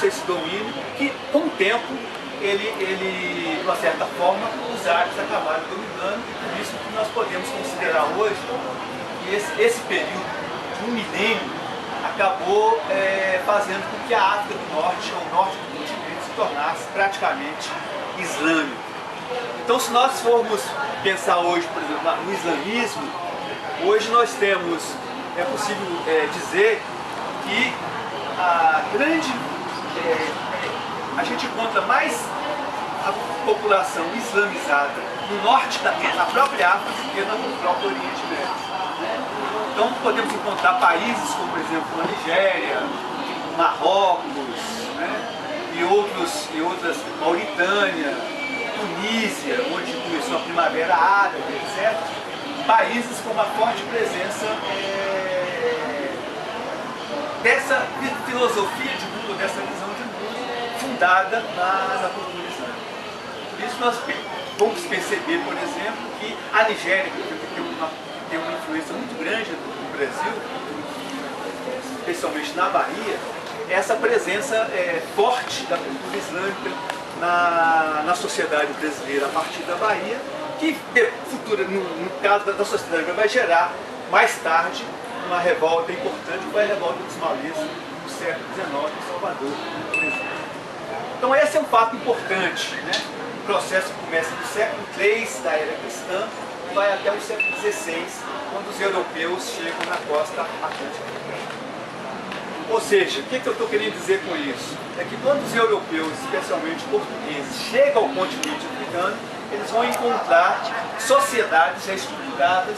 esse domínio que, com o tempo, ele, de uma certa forma, os árabes acabaram dominando, e por isso que nós podemos considerar hoje que esse período de um milênio acabou fazendo com que a África do Norte, ou o norte do continente, se tornasse praticamente islâmico. Então, se nós formos pensar hoje, por exemplo, no islamismo, hoje nós temos, é possível dizer que a gente encontra mais a população islamizada no norte na própria África do que no próprio Oriente Médio. Então podemos encontrar países como, por exemplo, a Nigéria, Marrocos, né, e outras, Mauritânia, Tunísia, onde começou a Primavera Árabe, etc. Países com uma forte presença dessa filosofia de mundo, dessa visão de mundo fundada na cultura islâmica. Por isso nós vamos perceber, por exemplo, que a Nigéria, que tem uma influência muito grande no Brasil, especialmente na Bahia, essa presença forte da cultura islâmica na sociedade brasileira a partir da Bahia, que no caso da sociedade vai gerar mais tarde uma revolta importante, que foi a revolta dos Maurícios no século XIX em Salvador, por exemplo. Então esse é um fato importante, né? O processo começa no século III da era cristã e vai até o século XVI, quando os europeus chegam na costa atlântica. Ou seja, o que eu estou querendo dizer com isso? É que quando os europeus, especialmente portugueses, chegam ao continente africano, eles vão encontrar sociedades já estruturadas,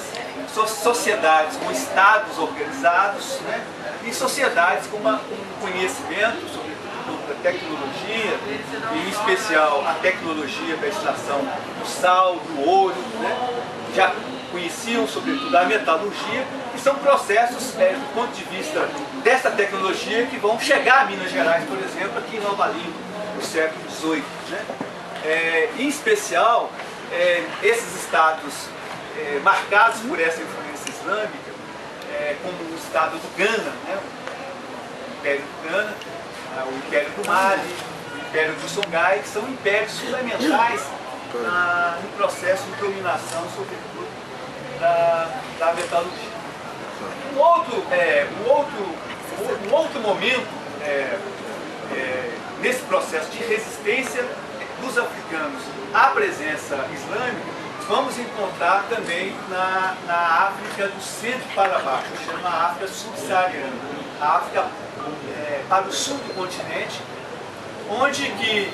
sociedades com estados organizados, né? E sociedades com um conhecimento, sobretudo da tecnologia, e em especial a tecnologia da extração do sal, do ouro, né? Já conheciam sobretudo a metalurgia, que são processos, do ponto de vista dessa tecnologia, que vão chegar a Minas Gerais, por exemplo, aqui em Nova Lima, no século XVIII. Né? Em especial, esses estados marcados por essa influência islâmica, como o estado do Ghana, né? O Império do Ghana, o Império do Mali, o Império do Songhai, que são impérios fundamentais no processo de dominação, sobretudo, da metalurgia. Um outro momento nesse processo de resistência dos africanos à presença islâmica, vamos encontrar também na África do centro para baixo, chama África subsaariana, a África para o sul do continente, onde que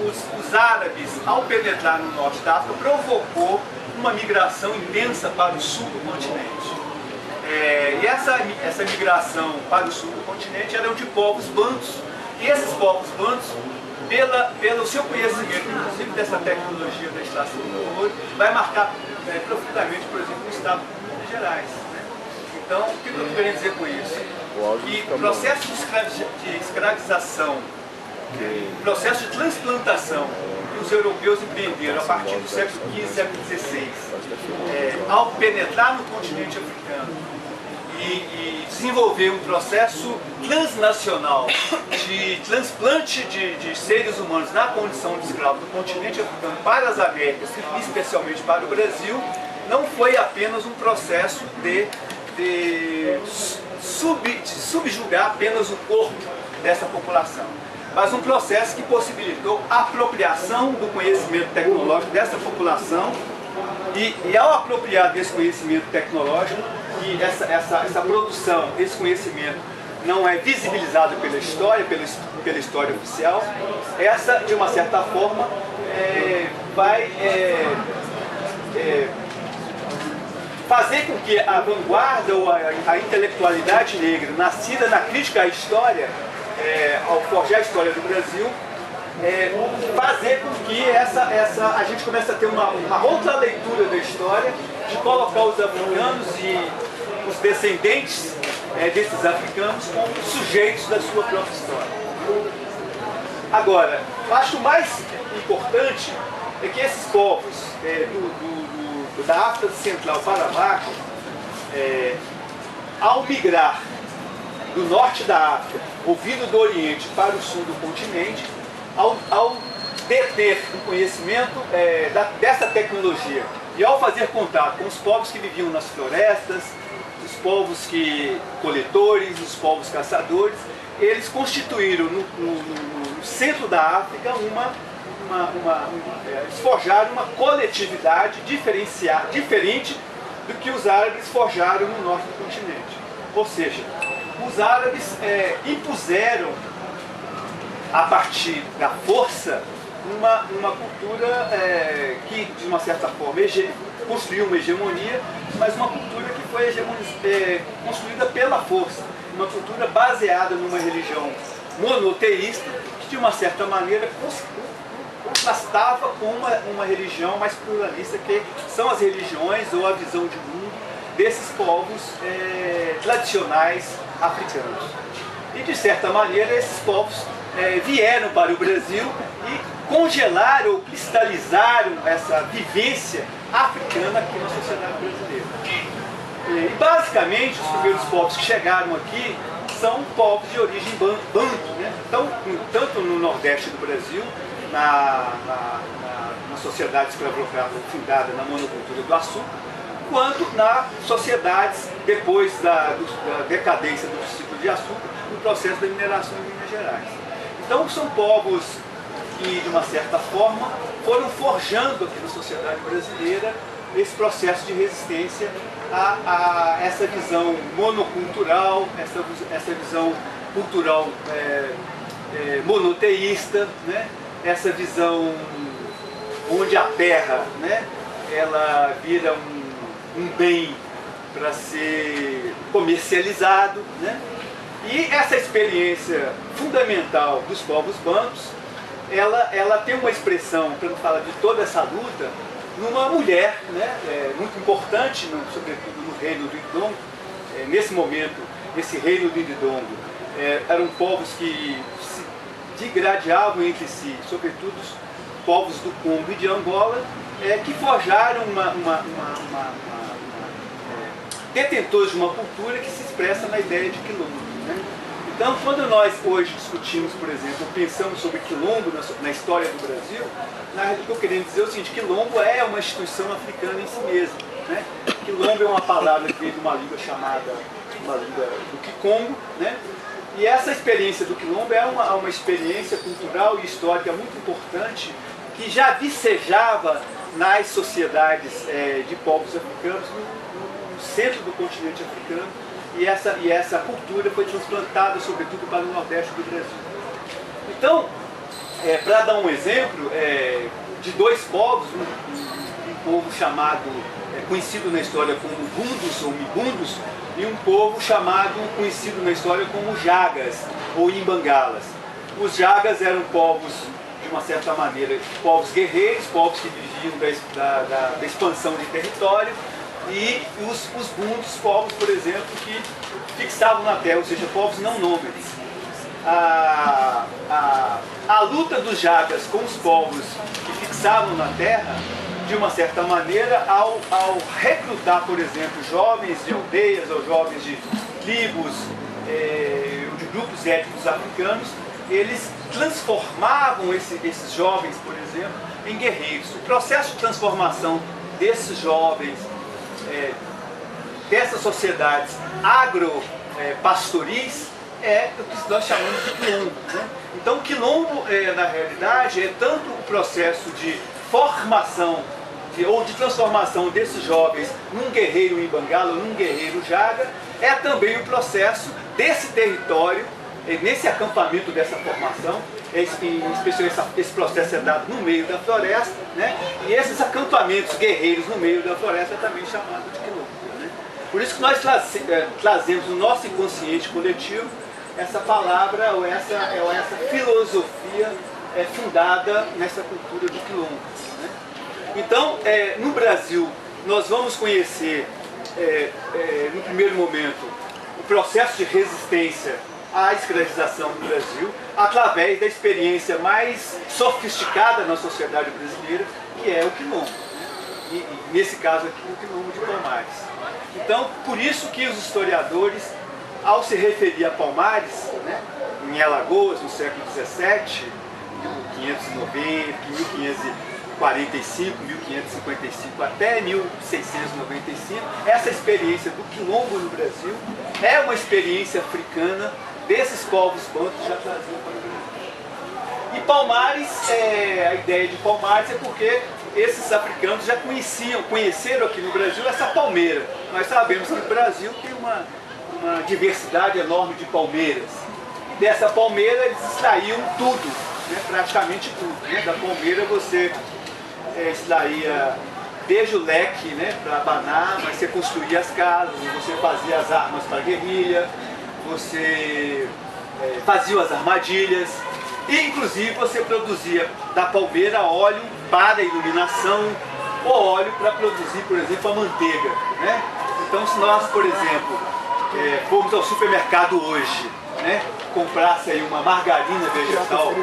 os árabes, ao penetrar no norte da África, provocou uma migração intensa para o sul do continente. E essa migração para o sul do continente eram de povos bantus, e esses povos bantus, pelo seu conhecimento, inclusive dessa tecnologia da extração do ouro, vai marcar profundamente, por exemplo, o estado de Minas Gerais. Né? Então, o que eu estou querendo dizer com isso? Que o processo de escravização, o processo de transplantação que os europeus empreenderam a partir do século XV, século XVI, ao penetrar no continente africano e desenvolver um processo transnacional de transplante de seres humanos na condição de escravo do continente africano para as Américas, e especialmente para o Brasil, não foi apenas um processo de subjugar apenas o corpo dessa população, mas um processo que possibilitou a apropriação do conhecimento tecnológico dessa população e ao apropriar desse conhecimento tecnológico, e essa produção desse conhecimento não é visibilizada pela história oficial, essa, de uma certa forma, vai fazer com que a vanguarda ou a intelectualidade negra, nascida na crítica à história, ao forjar a história do Brasil, fazer com que a gente comece a ter uma outra leitura da história, de colocar os africanos e os descendentes desses africanos como sujeitos da sua própria história. Agora, eu acho mais importante é que esses povos da África Central para baixo, ao migrar do norte da África ou vindo do Oriente para o sul do continente, ao deter um conhecimento dessa tecnologia e ao fazer contato com os povos que viviam nas florestas, os povos coletores, os povos caçadores, eles constituíram no centro da África eles forjaram uma coletividade diferente do que os árabes forjaram no norte do continente. Ou seja, os árabes impuseram, a partir da força, uma cultura que, de uma certa forma, construiu uma hegemonia, mas uma cultura que foi construída pela força. Uma cultura baseada numa religião monoteísta, que, de uma certa maneira, contrastava com uma religião mais pluralista, que são as religiões ou a visão de mundo desses povos tradicionais africanos. E, de certa maneira, esses povos vieram para o Brasil e congelaram ou cristalizaram essa vivência africana aqui na sociedade brasileira. E, basicamente, os primeiros povos que chegaram aqui são povos de origem banto, né? Então, tanto no Nordeste do Brasil, na sociedade escravocrata fundada na monocultura do açúcar, quanto nas sociedades, depois da decadência do ciclo de açúcar, no processo da mineração em Minas Gerais. Então, são povos que, de uma certa forma, foram forjando aqui na sociedade brasileira esse processo de resistência a essa visão monocultural, essa visão cultural monoteísta, né? Essa visão onde a terra, né, ela vira um bem para ser comercializado, né? E essa experiência fundamental dos povos bantus, ela tem uma expressão, para não falar de toda essa luta, numa mulher, né, muito importante, sobretudo no reino do Indongo. Nesse momento, esse reino do Indongo eram povos que se digradiavam entre si, sobretudo os povos do Congo e de Angola, que forjaram detentores de uma cultura que se expressa na ideia de quilombo, né? Então, quando nós hoje discutimos, por exemplo, pensamos sobre quilombo na história do Brasil, na realidade, o que eu queria dizer é o seguinte: quilombo é uma instituição africana em si mesma, né? Quilombo é uma palavra que veio de uma língua uma língua do Kikongo, né? E essa experiência do quilombo é uma experiência cultural e histórica muito importante, que já vicejava nas sociedades de povos africanos no centro do continente africano, e essa cultura foi transplantada sobretudo para o Nordeste do Brasil. Então, para dar um exemplo de dois povos, um povo conhecido na história como Bundos ou Mibundos, e um povo conhecido na história como Jagas ou Imbangalas. Os Jagas eram povos, de uma certa maneira, povos guerreiros, povos que viviam da expansão de território, e os Bundos, povos, por exemplo, que fixavam na terra, ou seja, povos não nômades. A luta dos Jagas com os povos que fixavam na terra, de uma certa maneira, ao recrutar, por exemplo, jovens de aldeias ou jovens de tribos, de grupos étnicos africanos, eles transformavam esses jovens, por exemplo, em guerreiros. O processo de transformação desses jovens, dessas sociedades agropastoris, é o que nós chamamos de quilombo, né? Então, o quilombo, na realidade, é tanto o processo de formação ou de transformação desses jovens num guerreiro Imbangala ou num guerreiro Jaga, é também o processo desse território, nesse acampamento dessa formação, esse processo é dado no meio da floresta, né? E esses acampamentos guerreiros no meio da floresta é também chamado de quilombo, né? Por isso que nós trazemos no nosso inconsciente coletivo essa palavra ou essa filosofia fundada nessa cultura do quilombo, né? Então, no Brasil, nós vamos conhecer, no primeiro momento, o processo de resistência à escravização no Brasil, através da experiência mais sofisticada na sociedade brasileira, que é o quilombo, né? E nesse caso aqui, o quilombo de Palmares. Então, por isso que os historiadores ao se referir a Palmares, né, em Alagoas, no século XVII, 1590, 1545, 1555 até 1695, essa experiência do quilombo no Brasil é uma experiência africana desses povos bantus já traziam para o Brasil. E Palmares, a ideia de Palmares é porque esses africanos já conheceram aqui no Brasil essa palmeira. Nós sabemos que o Brasil tem uma diversidade enorme de palmeiras. E dessa palmeira eles extraíam tudo, né, praticamente tudo. Né? Da palmeira você extraía desde o leque, né, para abanar, mas você construía as casas, você fazia as armas para a guerrilha, você fazia as armadilhas, e inclusive você produzia da palmeira óleo para a iluminação, ou óleo para produzir, por exemplo, a manteiga. Né? Então, se nós, por exemplo, formos ao supermercado hoje, né, comprasse aí uma margarina vegetal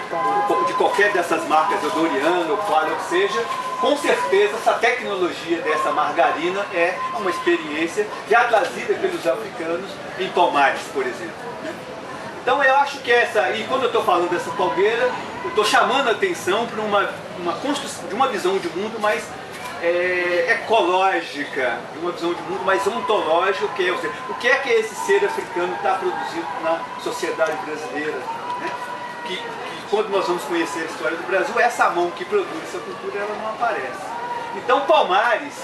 de qualquer dessas marcas, Doriana ou qual seja, com certeza essa tecnologia dessa margarina é uma experiência já trazida pelos africanos em Palmares, por exemplo. Né? Então eu acho que e quando eu estou falando dessa palmeira, eu estou chamando a atenção para uma construção de uma visão de mundo mais ecológica, de uma visão de mundo mais ontológica, ou seja, o que é que esse ser africano está produzindo na sociedade brasileira, né? Que quando nós vamos conhecer a história do Brasil, essa mão que produz essa cultura, ela não aparece. Então Palmares,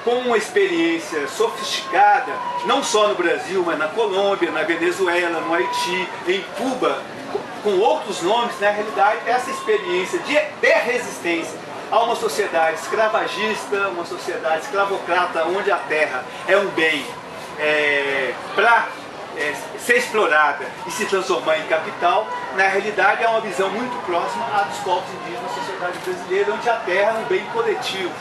com uma experiência sofisticada, não só no Brasil, mas na Colômbia, na Venezuela, no Haiti, em Cuba, com outros nomes, na realidade, essa experiência de resistência a uma sociedade escravagista, uma sociedade escravocrata, onde a terra é um bem para ser explorada e se transformar em capital, na realidade é uma visão muito próxima à dos povos indígenas da sociedade brasileira, onde a terra é um bem coletivo.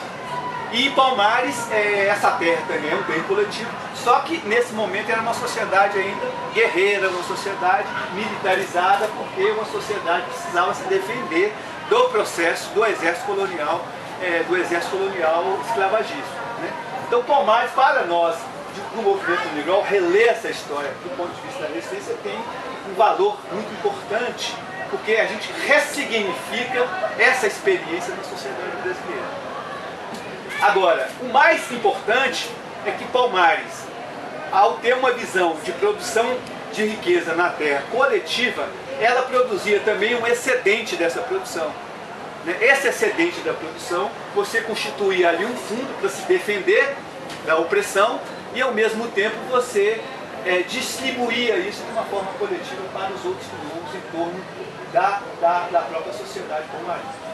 E em Palmares, essa terra também é um bem coletivo, só que nesse momento era uma sociedade ainda guerreira, uma sociedade militarizada, porque uma sociedade precisava se defender do processo do exército colonial esclavagista. Né? Então Palmares, para nós, do movimento negro, ao reler essa história do ponto de vista da resistência, tem um valor muito importante, porque a gente ressignifica essa experiência na sociedade brasileira. Agora, o mais importante é que Palmares, ao ter uma visão de produção de riqueza na terra coletiva, ela produzia também um excedente dessa produção. Esse excedente da produção, você constituía ali um fundo para se defender da opressão e, ao mesmo tempo, você distribuía isso de uma forma coletiva para os outros quilombos em torno da própria sociedade palmarina.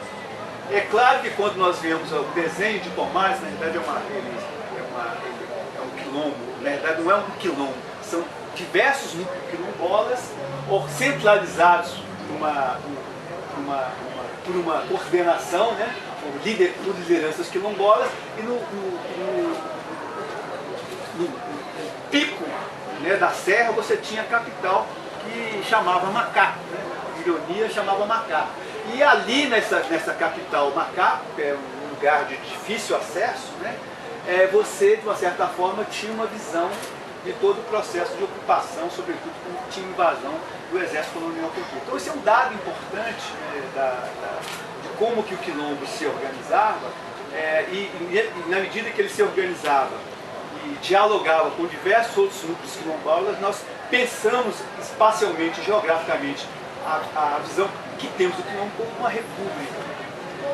É claro que quando nós vemos o desenho de Palmares, na verdade é um quilombo, na verdade não é um quilombo, são diversos núcleos quilombolas centralizados por uma coordenação, né, por lideranças quilombolas, e no pico, né, da serra você tinha a capital que chamava Macá, né, ironia chamava Macá. E ali nessa capital Macá, que é um lugar de difícil acesso, né, você de uma certa forma tinha uma visão de todo o processo de ocupação, sobretudo quando tinha invasão do exército colonial português. Então esse é um dado importante, né, de como que o quilombo se organizava, e na medida que ele se organizava e dialogava com diversos outros núcleos quilombolas, nós pensamos espacialmente, geograficamente, a visão que temos do quilombo como uma república.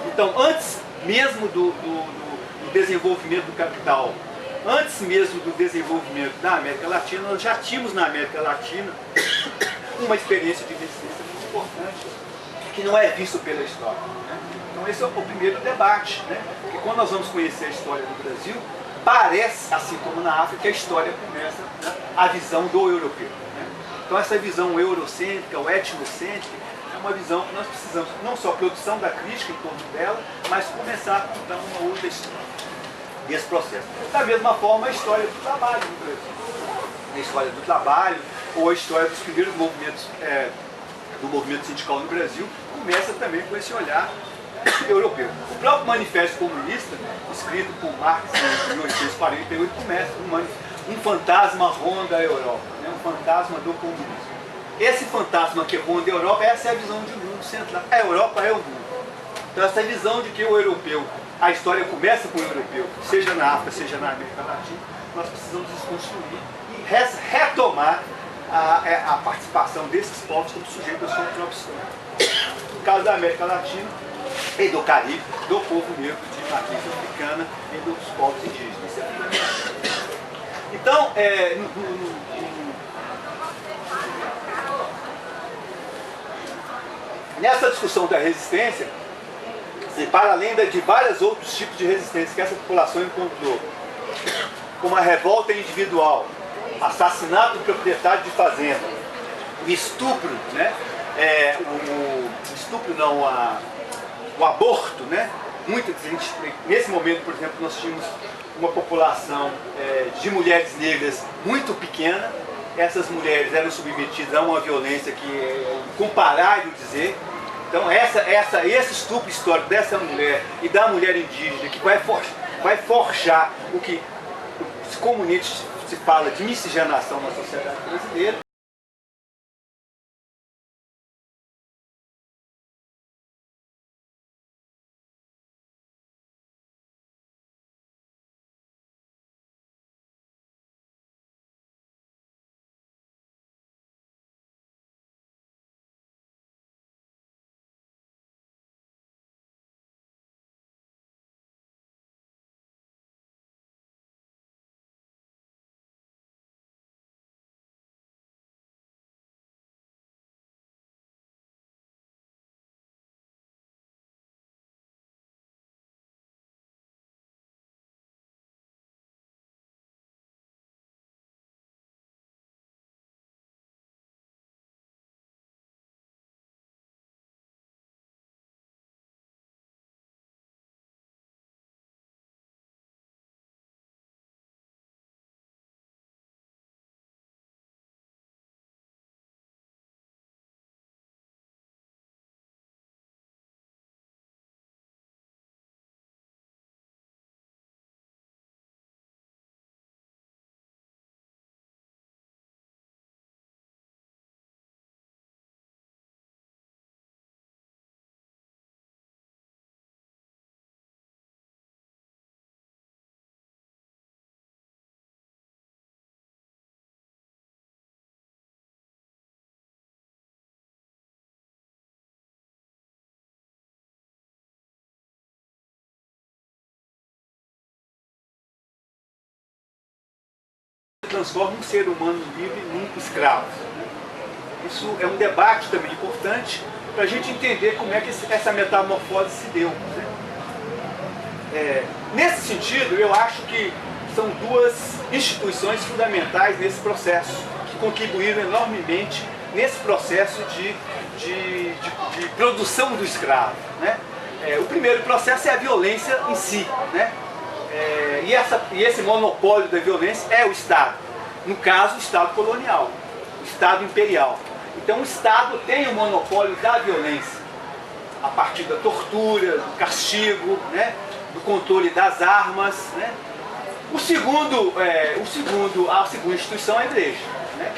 Então, antes mesmo do desenvolvimento do capital, antes mesmo do desenvolvimento da América Latina, nós já tínhamos na América Latina uma experiência de resistência muito importante, que não é visto pela história. Né? Então esse é o primeiro debate, né? Porque quando nós vamos conhecer a história do Brasil, parece, assim como na África, a história começa, né, a visão do europeu. Né? Então essa visão eurocêntrica, ou etnocêntrica, é uma visão que nós precisamos, não só produção da crítica em torno dela, mas começar a contar uma outra história desse processo. Da mesma forma, a história do trabalho no Brasil. A história do trabalho, ou a história dos primeiros movimentos, do movimento sindical no Brasil, começa também com esse olhar europeu. O próprio Manifesto Comunista, escrito por Marx em 1848, começa um fantasma ronda a Europa, né? Um fantasma do comunismo. Esse fantasma que ronda a Europa, essa é a visão de mundo central. A Europa é o mundo. Então essa visão de que o europeu, a história começa com o europeu, seja na África, seja na América Latina, nós precisamos desconstruir e retomar a participação desses povos como sujeito da sua própria história. No caso da América Latina e do Caribe, do povo negro de matriz africana e dos povos indígenas. Isso é fundamental. Então, nessa discussão da resistência, para além de vários outros tipos de resistência que essa população encontrou, como a revolta individual, assassinato do proprietário de fazenda, o estupro, né? O estupro não, o aborto, né? Nesse momento, por exemplo, nós tínhamos uma população de mulheres negras muito pequena. Essas mulheres eram submetidas a uma violência que é incomparável dizer. Então esse estupro histórico dessa mulher e da mulher indígena que vai forjar o que comumente se fala de miscigenação na sociedade brasileira. Transforma um ser humano livre num escravo. Isso é um debate também importante para a gente entender como é que essa metamorfose se deu. Nesse sentido, eu acho que são duas instituições fundamentais nesse processo, que contribuíram enormemente nesse processo de produção do escravo. Né? O primeiro processo é a violência em si. Né? E esse monopólio da violência é o Estado. No caso, o Estado colonial, o Estado imperial. Então o Estado tem o monopólio da violência, a partir da tortura, do castigo, né? Do controle das armas. Né? A segunda instituição é a igreja. Né?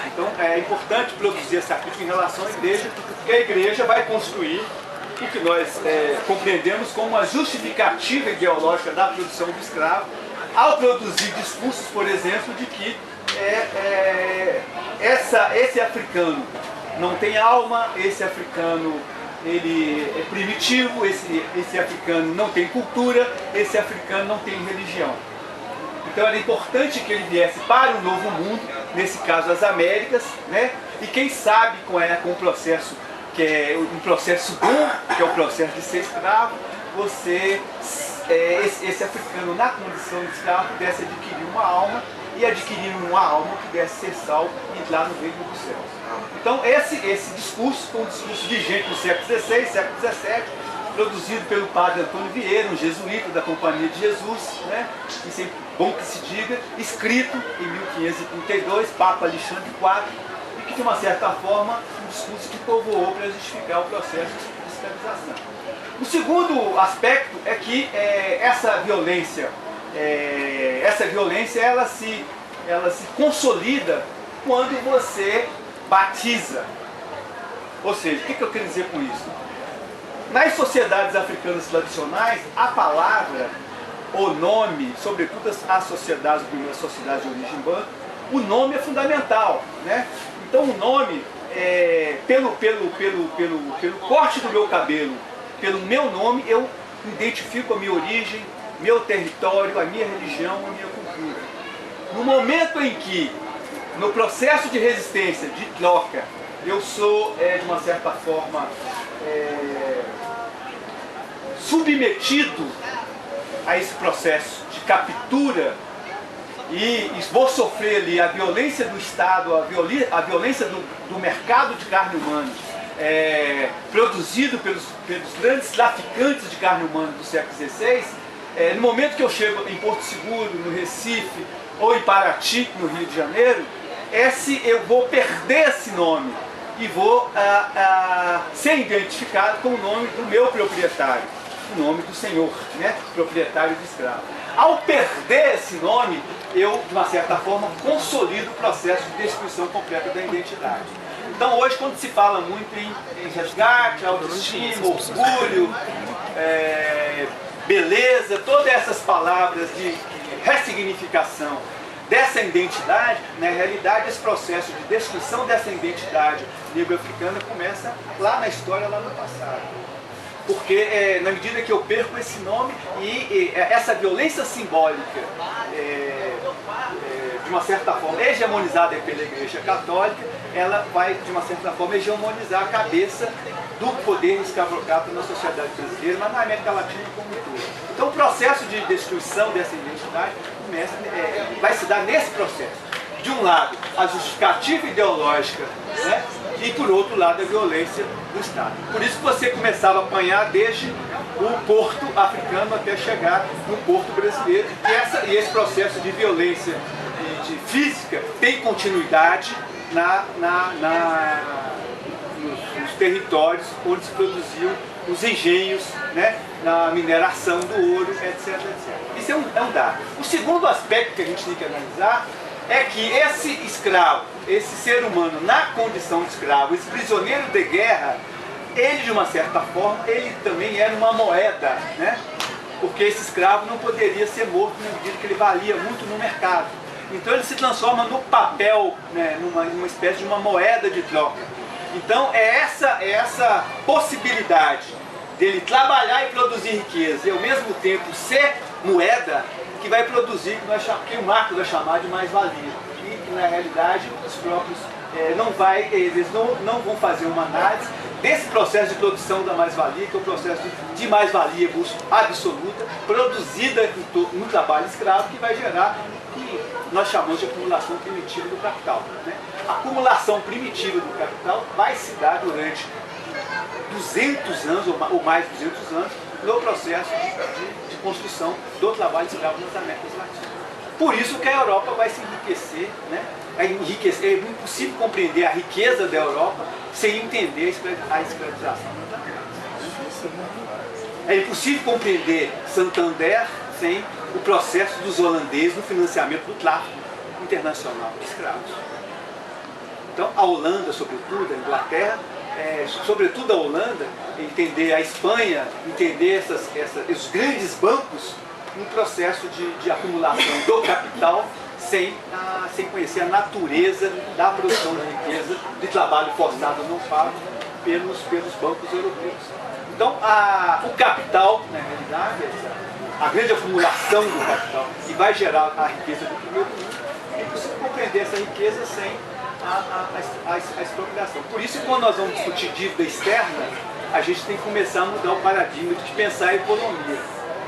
Então é importante produzir essa crítica em relação à igreja, porque a igreja vai construir o que nós compreendemos como a justificativa ideológica da produção do escravo, ao produzir discursos, por exemplo, de que esse africano não tem alma, esse africano ele é primitivo, esse africano não tem cultura, esse africano não tem religião. Então era importante que ele viesse para o novo mundo, nesse caso as Américas, né? E quem sabe com um processo que é um processo bom, que é o processo de ser escravo, esse africano na condição de escravo pudesse adquirir uma alma, e adquirir uma alma pudesse ser salvo e entrar no reino dos céus. Então esse discurso foi um discurso vigente no século XVI, século XVII, produzido pelo padre Antônio Vieira, um jesuíta da Companhia de Jesus, né? Isso é bom que se diga, escrito em 1532, Papa Alexandre IV, e que de uma certa forma um discurso que povoou para justificar o processo de escravização. O segundo aspecto é que essa violência ela se ela se consolida quando você batiza. Ou seja, o que eu quero dizer com isso? Nas sociedades africanas tradicionais, a palavra, o nome, sobretudo as sociedades, as primeiras sociedades de origem banto, o nome é fundamental, né? Então o nome, pelo corte do meu cabelo, pelo meu nome, eu identifico a minha origem, meu território, a minha religião, a minha cultura. No momento em que, no processo de resistência, de troca, eu sou, de uma certa forma, submetido a esse processo de captura e vou sofrer ali a violência do Estado, a violência do mercado de carne humana, produzido pelos grandes traficantes de carne humana do século XVI, no momento que eu chego em Porto Seguro, no Recife, ou em Paraty, no Rio de Janeiro, eu vou perder esse nome e vou ser identificado com o nome do meu proprietário, o nome do senhor, né? Proprietário de escravo. Ao perder esse nome, eu, de uma certa forma, consolido o processo de destruição completa da identidade. Então hoje, quando se fala muito em resgate, autoestima, orgulho, beleza, todas essas palavras de ressignificação dessa identidade, na realidade esse processo de destruição dessa identidade negro-africana começa lá na história, lá no passado. Porque na medida que eu perco esse nome e essa violência simbólica, de uma certa forma hegemonizada pela Igreja Católica, ela vai de uma certa forma hegemonizar a cabeça do poder escravocrata na sociedade brasileira, mas na América Latina como um todo. Então o processo de destruição dessa identidade vai se dar nesse processo. De um lado, a justificativa ideológica, né? E por outro lado, a violência do Estado. Por isso que você começava a apanhar desde o porto africano até chegar no porto brasileiro. E esse processo de violência de física tem continuidade nos territórios onde se produziam os engenhos, né, na mineração do ouro, etc, etc. Isso é um dado. O segundo aspecto que a gente tem que analisar é que esse escravo, esse ser humano na condição de escravo, esse prisioneiro de guerra, ele de uma certa forma, ele também era uma moeda, né? Porque esse escravo não poderia ser morto na medida que ele valia muito no mercado. Então ele se transforma no papel, né, numa espécie de uma moeda de troca. Então é essa possibilidade dele trabalhar e produzir riqueza e ao mesmo tempo ser moeda que vai produzir que o Marx vai chamar de mais-valia. E que na realidade os próprios eles não vão fazer uma análise desse processo de produção da mais-valia, que é o processo de mais-valia absoluta, produzida no trabalho escravo, que vai gerar o que nós chamamos de acumulação primitiva do capital, né? A acumulação primitiva do capital vai se dar durante 200 anos, ou mais de 200 anos, no processo de construção do trabalho escravo nas Américas Latinas. Por isso que a Europa vai se enriquecer, né? É impossível compreender a riqueza da Europa sem entender a escravização nas Américas. É impossível compreender Santander sem o processo dos holandeses no financiamento do tráfico internacional de escravos. Então a Holanda, sobretudo, a Inglaterra, sobretudo a Holanda, entender a Espanha, entender esses grandes bancos no processo de acumulação do capital sem conhecer a natureza da produção de riqueza, de trabalho forçado não pago pelos bancos europeus. Então o capital, na realidade, a grande acumulação do capital, que vai gerar a riqueza do primeiro mundo, é impossível compreender essa riqueza sem a expropriação. Por isso, quando nós vamos discutir dívida externa, a gente tem que começar a mudar o paradigma de pensar a economia.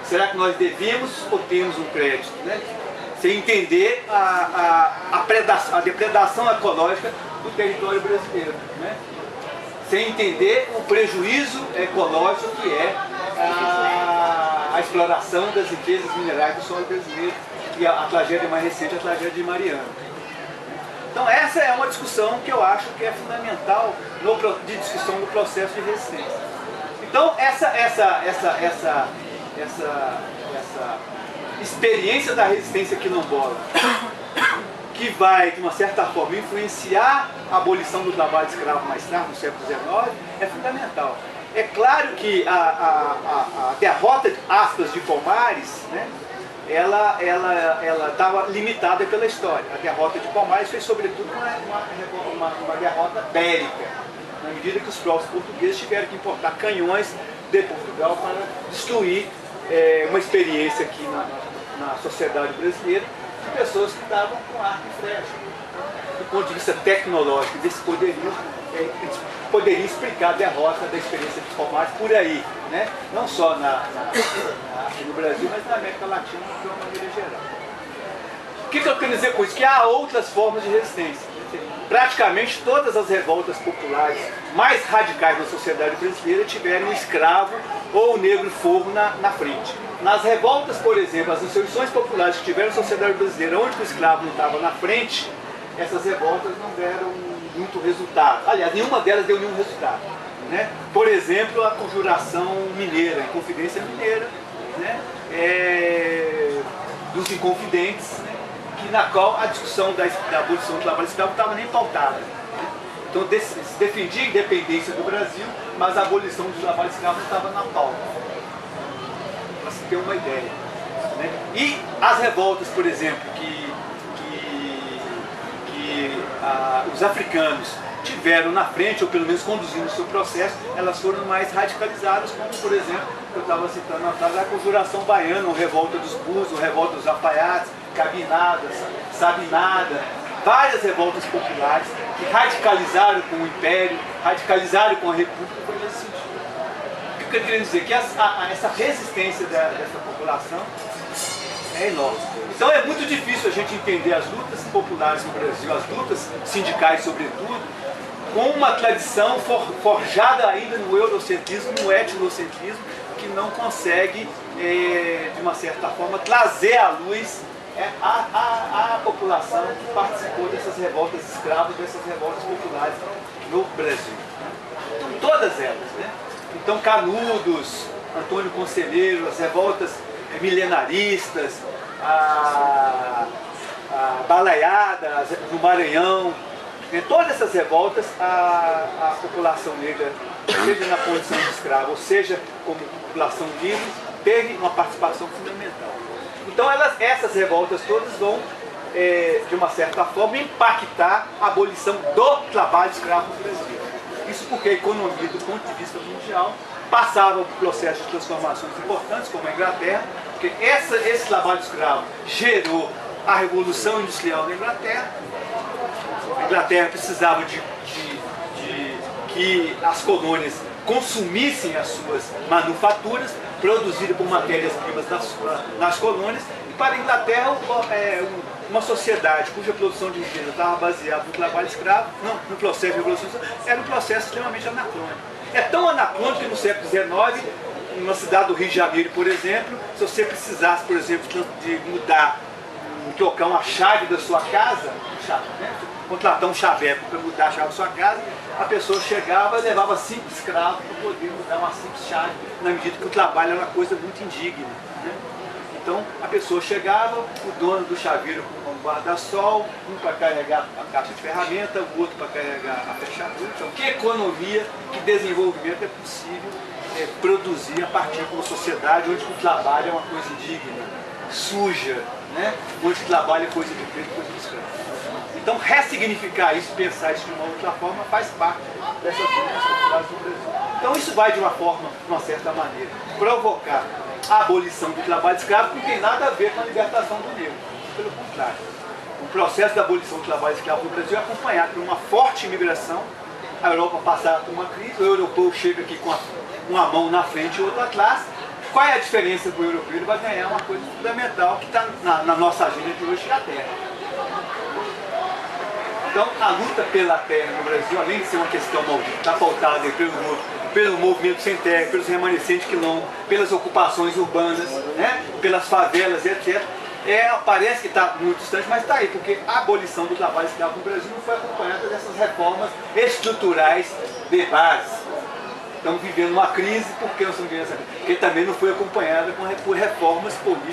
Será que nós devemos ou temos um crédito, né? Sem entender a depredação ecológica do território brasileiro, né? Sem entender o prejuízo ecológico que é a exploração das riquezas minerais do solo brasileiro e a tragédia mais recente, a tragédia de Mariana. Então essa é uma discussão que eu acho que é fundamental de discussão do processo de resistência. Então essa experiência da resistência quilombola, que vai, de uma certa forma, influenciar a abolição do trabalho escravo mais tarde, no século XIX, é fundamental. É claro que a derrota, aspas, de Palmares, né, ela estava limitada pela história. A derrota de Palmares foi, sobretudo, uma derrota bélica, na medida que os próprios portugueses tiveram que importar canhões de Portugal para destruir uma experiência aqui na sociedade brasileira de pessoas que estavam com arco e flecha. Do ponto de vista tecnológico, eles poderiam explicar a derrota da experiência de Palmares por aí, né? Não só aqui no Brasil, mas na América Latina de uma maneira geral. O que eu quero dizer com isso? Que há outras formas de resistência. Praticamente todas as revoltas populares mais radicais na sociedade brasileira tiveram o escravo ou o negro forro na frente. Nas revoltas, por exemplo, as insurreições populares que tiveram na sociedade brasileira, onde o escravo não estava na frente, essas revoltas não deram muito resultado. Aliás, nenhuma delas deu nenhum resultado, né? Por exemplo, a Conjuração Mineira, a Inconfidência Mineira, né? Dos Inconfidentes, né? Na qual a discussão da abolição do trabalho escravo não estava nem pautada. Né? Então se defendia a independência do Brasil, mas a abolição do trabalho escravo não estava na pauta. Para se ter uma ideia. Né? E as revoltas, por exemplo, que os africanos tiveram na frente, ou pelo menos conduzindo o seu processo, elas foram mais radicalizadas, como, por exemplo, eu estava citando atrás, a Conjuração Baiana, a Revolta dos Búzios, a Revolta dos Alfaiates, Cabinada, Sabinada, várias revoltas populares que radicalizaram com o Império, radicalizaram com a República, foi nesse sentido. O que eu queria dizer? Que essa resistência dessa população é enorme. Então é muito difícil a gente entender as lutas populares no Brasil, as lutas sindicais sobretudo, com uma tradição forjada ainda no eurocentrismo, no etnocentrismo, que não consegue, de uma certa forma, trazer à luz a população que participou dessas revoltas escravas, dessas revoltas populares no Brasil. Então, todas elas, né? Então, Canudos, Antônio Conselheiro, as revoltas milenaristas, a Balaiada no Maranhão, todas essas revoltas, a população negra, seja na condição de escravo, ou seja como população livre, teve uma participação fundamental. Então essas revoltas todas vão, de uma certa forma, impactar a abolição do trabalho escravo no Brasil. Isso porque a economia, do ponto de vista mundial, passava por processos de transformações importantes, como a Inglaterra, porque esse trabalho escravo gerou a Revolução Industrial na Inglaterra. A Inglaterra precisava de que as colônias consumissem as suas manufaturas, produzidas por matérias-primas nas colônias, e para a Inglaterra, uma sociedade cuja produção de riqueza estava baseada no trabalho escravo, no processo de revolução, era um processo extremamente anacrônico. É tão anacrônico que no século XIX, na cidade do Rio de Janeiro, por exemplo, se você precisasse, por exemplo, de trocar uma chave da sua casa, contratar um chaveco para mudar a chave da sua casa, a pessoa chegava e levava 5 escravos para poder mudar uma simples chave, na medida que o trabalho era uma coisa muito indigna. Né? Então a pessoa chegava, o dono do chaveiro com um guarda-sol, um para carregar a caixa de ferramenta, o outro para carregar a fechadura. Então, que economia, que desenvolvimento é possível produzir a partir de uma sociedade onde o trabalho é uma coisa indigna, suja, né? Onde o trabalho é coisa de preto, coisa de escravo. Então, ressignificar isso, pensar isso de uma outra forma, faz parte dessas lutas populares do Brasil. Então, isso vai, de uma certa maneira, provocar a abolição do trabalho escravo, que não tem nada a ver com a libertação do negro. Pelo contrário. O processo da abolição do trabalho escravo no Brasil é acompanhado por uma forte imigração. A Europa passava por uma crise, o europeu chega aqui com uma mão na frente e outra atrás. Qual é a diferença do europeu? Ele vai ganhar uma coisa fundamental que está na nossa agenda de hoje, que é a terra. Então, a luta pela terra no Brasil, além de ser uma questão maldita, está pautada pelo movimento sem terra, pelos remanescentes quilombos, pelas ocupações urbanas, né? Pelas favelas, etc. Parece que está muito distante, mas está aí, porque a abolição do trabalho escravo no Brasil não foi acompanhada dessas reformas estruturais de base. Estamos vivendo uma crise porque nós estamos vivendo essa crise, porque também não foi acompanhada por reformas políticas